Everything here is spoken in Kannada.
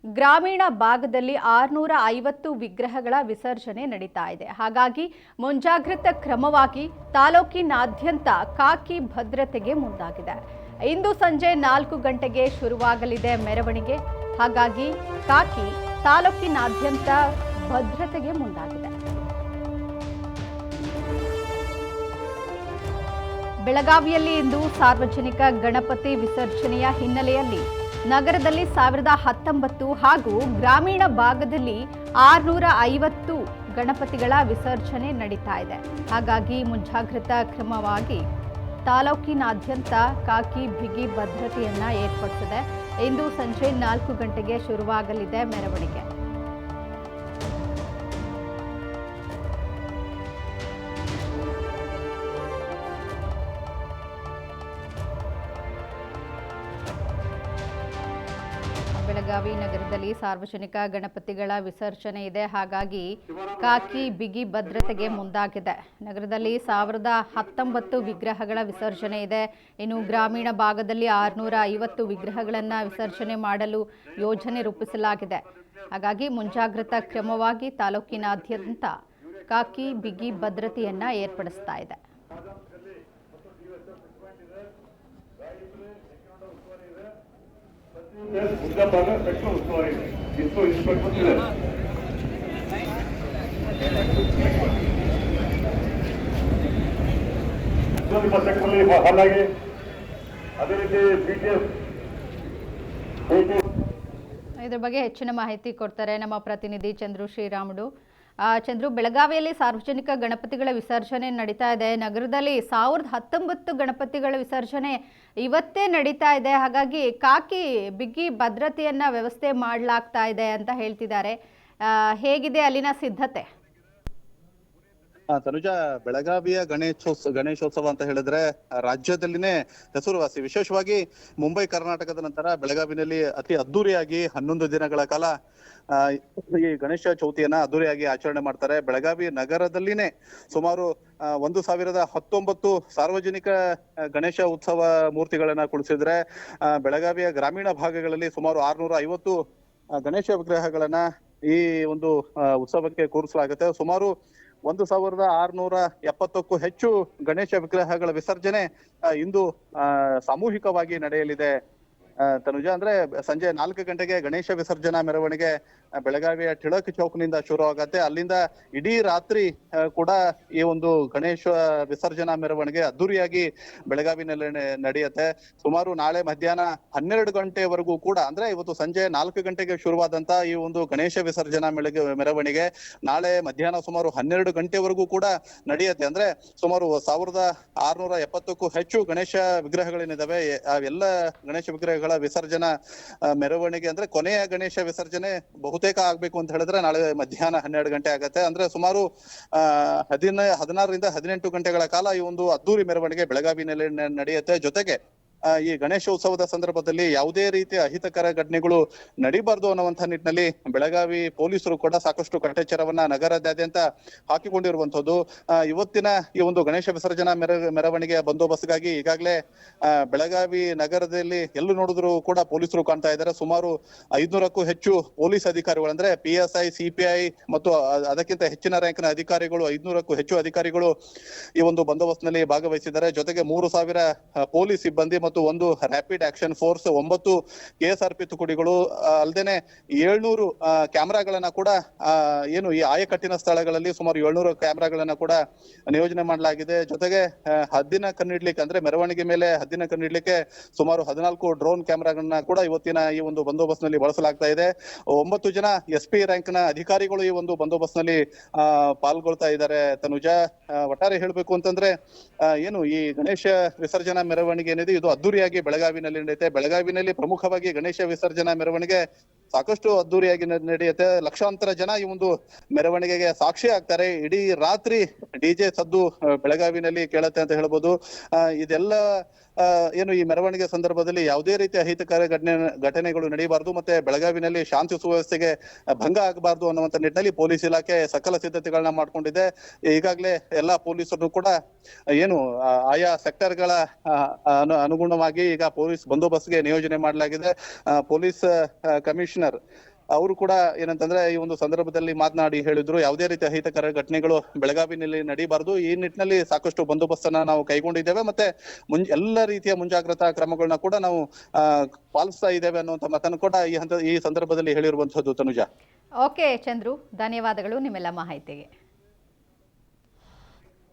ಗ್ರಾಮೀಣ ಭಾಗದಲ್ಲಿ 650 ವಿಗ್ರಹಗಳ ವಿಸರ್ಜನೆ ನಡೀತಾ ಇದೆ. ಹಾಗಾಗಿ ಮುಂಜಾಗ್ರತಾ ಕ್ರಮವಾಗಿ ತಾಲೂಕಿನಾದ್ಯಂತ ಖಾಕಿ ಭದ್ರತೆಗೆ ಮುಂದಾಗಿದೆ. ಇಂದು ಸಂಜೆ 4 ಗಂಟೆಗೆ ಶುರುವಾಗಲಿದೆ ಮೆರವಣಿಗೆ. ಹಾಗಾಗಿ ಖಾಕಿ ತಾಲೂಕಿನಾದ್ಯಂತ ಭದ್ರತೆಗೆ ಮುಂದಾಗಿದೆ. ಬೆಳಗಾವಿಯಲ್ಲಿ ಇಂದು ಸಾರ್ವಜನಿಕ ಗಣಪತಿ ವಿಸರ್ಜನೆಯ ಹಿನ್ನೆಲೆಯಲ್ಲಿ ನಗರದಲ್ಲಿ 1019 ಹಾಗೂ ಗ್ರಾಮೀಣ ಭಾಗದಲ್ಲಿ 650 ಗಣಪತಿಗಳ ವಿಸರ್ಜನೆ ನಡೀತಾ ಇದೆ. ಹಾಗಾಗಿ ಮುಂಜಾಗ್ರತಾ ಕ್ರಮವಾಗಿ ತಾಲೂಕಿನಾದ್ಯಂತ ಖಾಕಿ ಬಿಗಿ ಭದ್ರತೆಯನ್ನ ಏರ್ಪಡಿಸಿದೆ. ಇಂದು ಸಂಜೆ 4 ಗಂಟೆಗೆ ಶುರುವಾಗಲಿದೆ ಮೆರವಣಿಗೆ. ಬೆಳಗಾವಿ ನಗರದಲ್ಲಿ ಸಾರ್ವಜನಿಕ ಗಣಪತಿಗಳ ವಿಸರ್ಜನೆ ಇದೆ. ಹಾಗಾಗಿ ಖಾಕಿ ಬಿಗಿ ಭದ್ರತೆಗೆ ಮುಂದಾಗಿದೆ. ನಗರದಲ್ಲಿ 1019 ವಿಗ್ರಹಗಳ ವಿಸರ್ಜನೆ ಇದೆ. ಇನ್ನು ಗ್ರಾಮೀಣ ಭಾಗದಲ್ಲಿ 650 ವಿಗ್ರಹಗಳನ್ನು ವಿಸರ್ಜನೆ ಮಾಡಲು ಯೋಜನೆ ರೂಪಿಸಲಾಗಿದೆ. ಹಾಗಾಗಿ ಮುಂಜಾಗ್ರತಾ ಕ್ರಮವಾಗಿ ತಾಲೂಕಿನಾದ್ಯಂತ ಖಾಕಿ ಬಿಗಿ ಭದ್ರತೆಯನ್ನ ಏರ್ಪಡಿಸ್ತಾ ಇದೆ. ಇದರ ಬಗ್ಗೆ ಹೆಚ್ಚಿನ ಮಾಹಿತಿ ಕೊಡ್ತಾರೆ ನಮ್ಮ ಪ್ರತಿನಿಧಿ ಚಂದ್ರು ಶ್ರೀರಾಮುಡು. ಚಂದ್ರು, ಬೆಳಗಾವಿಯಲ್ಲಿ ಸಾರ್ವಜನಿಕ ಗಣಪತಿಗಳ ವಿಸರ್ಜನೆ ನಡೀತಾ ಇದೆ. ನಗರದಲ್ಲಿ 1019 ಗಣಪತಿಗಳ ವಿಸರ್ಜನೆ ಇವತ್ತೇ ನಡೀತಾ ಇದೆ. ಹಾಗಾಗಿ ಖಾಕಿ ಬಿಗಿ ಭದ್ರತೆಯನ್ನ ವ್ಯವಸ್ಥೆ ಮಾಡಲಾಗ್ತಾ ಇದೆ ಅಂತ ಹೇಳ್ತಿದ್ದಾರೆ. ಹೇಗಿದೆ ಅಲ್ಲಿನ ಸಿದ್ಧತೆ? ತನುಜ, ಬೆಳಗಾವಿಯ ಗಣೇಶೋತ್ಸವ ಅಂತ ಹೇಳಿದ್ರೆ ರಾಜ್ಯದಲ್ಲಿನೇ ಹೆಸರುವಾಸಿ. ವಿಶೇಷವಾಗಿ ಮುಂಬೈ ಕರ್ನಾಟಕದ ನಂತರ ಬೆಳಗಾವಿನಲ್ಲಿ ಅತಿ ಅದ್ದೂರಿಯಾಗಿ 11 ದಿನಗಳ ಕಾಲ ಈ ಗಣೇಶ ಚೌತಿಯನ್ನ ಅದ್ದೂರಿಯಾಗಿ ಆಚರಣೆ ಮಾಡ್ತಾರೆ. ಬೆಳಗಾವಿ ನಗರದಲ್ಲಿನೇ ಸುಮಾರು 1019 ಸಾರ್ವಜನಿಕ ಗಣೇಶ ಉತ್ಸವ ಮೂರ್ತಿಗಳನ್ನ ಕುಳಿಸಿದ್ರೆ, ಬೆಳಗಾವಿಯ ಗ್ರಾಮೀಣ ಭಾಗಗಳಲ್ಲಿ ಸುಮಾರು 650 ಗಣೇಶ ವಿಗ್ರಹಗಳನ್ನ ಈ ಒಂದು ಉತ್ಸವಕ್ಕೆ ಕೂರಿಸಲಾಗುತ್ತೆ. ಸುಮಾರು 1670ಕ್ಕೂ ಹೆಚ್ಚು ಗಣೇಶ ವಿಗ್ರಹಗಳ ವಿಸರ್ಜನೆ ಇಂದು ಸಾಮೂಹಿಕವಾಗಿ ನಡೆಯಲಿದೆ. ತನುಜ, ಅಂದ್ರೆ ಸಂಜೆ 4 ಗಂಟೆಗೆ ಗಣೇಶ ವಿಸರ್ಜನಾ ಮೆರವಣಿಗೆ ಬೆಳಗಾವಿಯ ಟಿಳಕ್ ಚೌಕ್ನಿಂದ ಶುರು ಆಗತ್ತೆ. ಅಲ್ಲಿಂದ ಇಡೀ ರಾತ್ರಿ ಕೂಡ ಈ ಒಂದು ಗಣೇಶ ವಿಸರ್ಜನಾ ಮೆರವಣಿಗೆ ಅದ್ದೂರಿಯಾಗಿ ಬೆಳಗಾವಿನಲ್ಲಿ ನಡೆಯುತ್ತೆ. ಸುಮಾರು ನಾಳೆ ಮಧ್ಯಾಹ್ನ 12 ಗಂಟೆವರೆಗೂ ಕೂಡ, ಅಂದ್ರೆ ಇವತ್ತು ಸಂಜೆ 4 ಗಂಟೆಗೆ ಶುರುವಾದಂತ ಈ ಒಂದು ಗಣೇಶ ವಿಸರ್ಜನಾ ಮೆರವಣಿಗೆ ನಾಳೆ ಮಧ್ಯಾಹ್ನ ಸುಮಾರು 12 ಗಂಟೆವರೆಗೂ ಕೂಡ ನಡೆಯುತ್ತೆ. ಅಂದ್ರೆ ಸುಮಾರು 1670ಕ್ಕೂ ಹೆಚ್ಚು ಗಣೇಶ ವಿಗ್ರಹಗಳೇನಿದಾವೆ, ಅವೆಲ್ಲ ಗಣೇಶ ವಿಗ್ರಹಗಳ ವಿಸರ್ಜನಾ ಮೆರವಣಿಗೆ ಅಂದ್ರೆ ಕೊನೆಯ ಗಣೇಶ ವಿಸರ್ಜನೆ ಬಹುತೇಕ ಆಗ್ಬೇಕು ಅಂತ ಹೇಳಿದ್ರೆ ನಾಳೆ ಮಧ್ಯಾಹ್ನ 12 ಗಂಟೆ ಆಗತ್ತೆ. ಅಂದ್ರೆ ಸುಮಾರು 16ರಿಂದ 18 ಗಂಟೆಗಳ ಕಾಲ ಈ ಒಂದು ಅದ್ದೂರಿ ಮೆರವಣಿಗೆ ಬೆಳಗಾವಿನಲ್ಲಿ ನಡೆಯುತ್ತೆ. ಜೊತೆಗೆ ಈ ಗಣೇಶೋತ್ಸವದ ಸಂದರ್ಭದಲ್ಲಿ ಯಾವುದೇ ರೀತಿಯ ಅಹಿತಕರ ಘಟನೆಗಳು ನಡೀಬಾರ್ದು ಅನ್ನುವಂಥ ನಿಟ್ಟಿನಲ್ಲಿ ಬೆಳಗಾವಿ ಪೊಲೀಸರು ಕೂಡ ಸಾಕಷ್ಟು ಕಟ್ಟೆಚ್ಚರವನ್ನ ನಗರದಾದ್ಯಂತ ಹಾಕಿಕೊಂಡಿರುವಂತದ್ದು. ಇವತ್ತಿನ ಈ ಒಂದು ಗಣೇಶ ವಿಸರ್ಜನಾ ಮೆರವಣಿಗೆಯ ಬಂದೋಬಸ್ತ್ಗಾಗಿ ಈಗಾಗಲೇ ಬೆಳಗಾವಿ ನಗರದಲ್ಲಿ ಎಲ್ಲೂ ನೋಡಿದ್ರು ಕೂಡ ಪೊಲೀಸರು ಕಾಣ್ತಾ ಇದ್ದಾರೆ. ಸುಮಾರು 500ಕ್ಕೂ ಹೆಚ್ಚು ಪೊಲೀಸ್ ಅಧಿಕಾರಿಗಳು, ಅಂದ್ರೆ PSI, CPI ಮತ್ತು ಅದಕ್ಕಿಂತ ಹೆಚ್ಚಿನ ರ್ಯಾಂಕ್ನ ಅಧಿಕಾರಿಗಳು, 500ಕ್ಕೂ ಹೆಚ್ಚು ಅಧಿಕಾರಿಗಳು ಈ ಒಂದು ಬಂದೋಬಸ್ತ್ನಲ್ಲಿ ಭಾಗವಹಿಸಿದ್ದಾರೆ. ಜೊತೆಗೆ 3000 ಪೊಲೀಸ್ ಸಿಬ್ಬಂದಿ ಮತ್ತು 1 ರ್ಯಾಪಿಡ್ ಆಕ್ಷನ್ ಫೋರ್ಸ್, 9 KSRP ತುಕಡಿಗಳು, ಅಲ್ಲದೆ 700 ಕ್ಯಾಮೆರಾಗಳನ್ನ ಕೂಡ ಏನು ಈ ಆಯಕಟ್ಟಿನ ಸ್ಥಳಗಳಲ್ಲಿ ಸುಮಾರು 700 ಕ್ಯಾಮೆರಾಗಳನ್ನ ಕೂಡ ನಿಯೋಜನೆ ಮಾಡಲಾಗಿದೆ. ಜೊತೆಗೆ ಹದ್ದಿನ ಕಣ್ಣಿಡ್ಲಿಕ್ಕೆ, ಅಂದ್ರೆ ಮೆರವಣಿಗೆ ಮೇಲೆ ಹದ್ದಿನ ಕಣ್ಣಿಡ್ಲಿಕ್ಕೆ ಸುಮಾರು 14 ಡ್ರೋನ್ ಕ್ಯಾಮೆರಾಗಳನ್ನ ಕೂಡ ಇವತ್ತಿನ ಈ ಒಂದು ಬಂದೋಬಸ್ತ್ ನಲ್ಲಿ ಬಳಸಲಾಗ್ತಾ ಇದೆ. 9 ಜನ SP ರ್ಯಾಂಕ್ನ ಅಧಿಕಾರಿಗಳು ಈ ಒಂದು ಬಂದೋಬಸ್ತ್ ನಲ್ಲಿ ಪಾಲ್ಗೊಳ್ತಾ ಇದ್ದಾರೆ. ತನುಜ, ಒಟ್ಟಾರೆ ಹೇಳ್ಬೇಕು ಅಂತಂದ್ರೆ ಏನು ಈ ಗಣೇಶ ವಿಸರ್ಜನಾ ಮೆರವಣಿಗೆ ಏನಿದೆ ಇದು ಅದ್ದೂರಿಯಾಗಿ ಬೆಳಗಾವಿನಲ್ಲಿ ನಡೆಯುತ್ತೆ. ಬೆಳಗಾವಿನಲ್ಲಿ ಪ್ರಮುಖವಾಗಿ ಗಣೇಶ ವಿಸರ್ಜನಾ ಮೆರವಣಿಗೆ ಸಾಕಷ್ಟು ಅದ್ದೂರಿಯಾಗಿ ನಡೆಯುತ್ತೆ. ಲಕ್ಷಾಂತರ ಜನ ಈ ಒಂದು ಮೆರವಣಿಗೆಗೆ ಸಾಕ್ಷಿ ಆಗ್ತಾರೆ. ಇಡೀ ರಾತ್ರಿ DJ ಸದ್ದು ಬೆಳಗಾವಿನಲ್ಲಿ ಕೇಳತ್ತೆ ಅಂತ ಹೇಳ್ಬೋದು. ಇದೆಲ್ಲ ಏನು ಈ ಮೆರವಣಿಗೆ ಸಂದರ್ಭದಲ್ಲಿ ಯಾವುದೇ ರೀತಿಯ ಅಹಿತಕರ ಘಟನೆಗಳು ನಡೆಯಬಾರದು, ಮತ್ತೆ ಬೆಳಗಾವಿನಲ್ಲಿ ಶಾಂತಿ ಸುವ್ಯವಸ್ಥೆಗೆ ಭಂಗ ಆಗಬಾರದು ಅನ್ನುವಂತ ನಿಟ್ಟಿನಲ್ಲಿ ಪೊಲೀಸ್ ಇಲಾಖೆ ಸಕಲ ಸಿದ್ಧತೆಗಳನ್ನ ಮಾಡ್ಕೊಂಡಿದೆ. ಈಗಾಗಲೇ ಎಲ್ಲಾ ಪೊಲೀಸರು ಕೂಡ ಏನು ಆಯಾ ಸೆಕ್ಟರ್ಗಳ ಅನುಗುಣವಾಗಿ ಈಗ ಪೊಲೀಸ್ ಬಂದೋಬಸ್ತ್ಗೆ ನಿಯೋಜನೆ ಮಾಡಲಾಗಿದೆ. ಪೊಲೀಸ್ ಕಮಿಷನರ್ ಅವರು ಕೂಡ ಏನಂತಂದ್ರೆ ಈ ಒಂದು ಸಂದರ್ಭದಲ್ಲಿ ಮಾತನಾಡಿ ಹೇಳಿದ್ರು, ಯಾವುದೇ ರೀತಿ ಅಹಿತಕರ ಘಟನೆಗಳು ಬೆಳಗಾವಿನಲ್ಲಿ ನಡೀಬಾರದು. ಈ ನಿಟ್ಟಿನಲ್ಲಿ ಸಾಕಷ್ಟು ಬಂದೋಬಸ್ತನ್ನ ನಾವು ಕೈಗೊಂಡಿದ್ದೇವೆ, ಮತ್ತೆ ಎಲ್ಲ ರೀತಿಯ ಮುಂಜಾಗ್ರತಾ ಕ್ರಮಗಳನ್ನ ಕೂಡ ನಾವು ಪಾಲಿಸ್ತಾ ಇದ್ದೇವೆ ಅನ್ನುವಂತ ಮಾತನ್ನು ಕೂಡ ಈ ಸಂದರ್ಭದಲ್ಲಿ ಹೇಳಿರುವಂತದ್ದು. ತನುಜ. ಓಕೆ ಚಂದ್ರು, ಧನ್ಯವಾದಗಳು ನಿಮ್ಮೆಲ್ಲ ಮಾಹಿತಿಗೆ.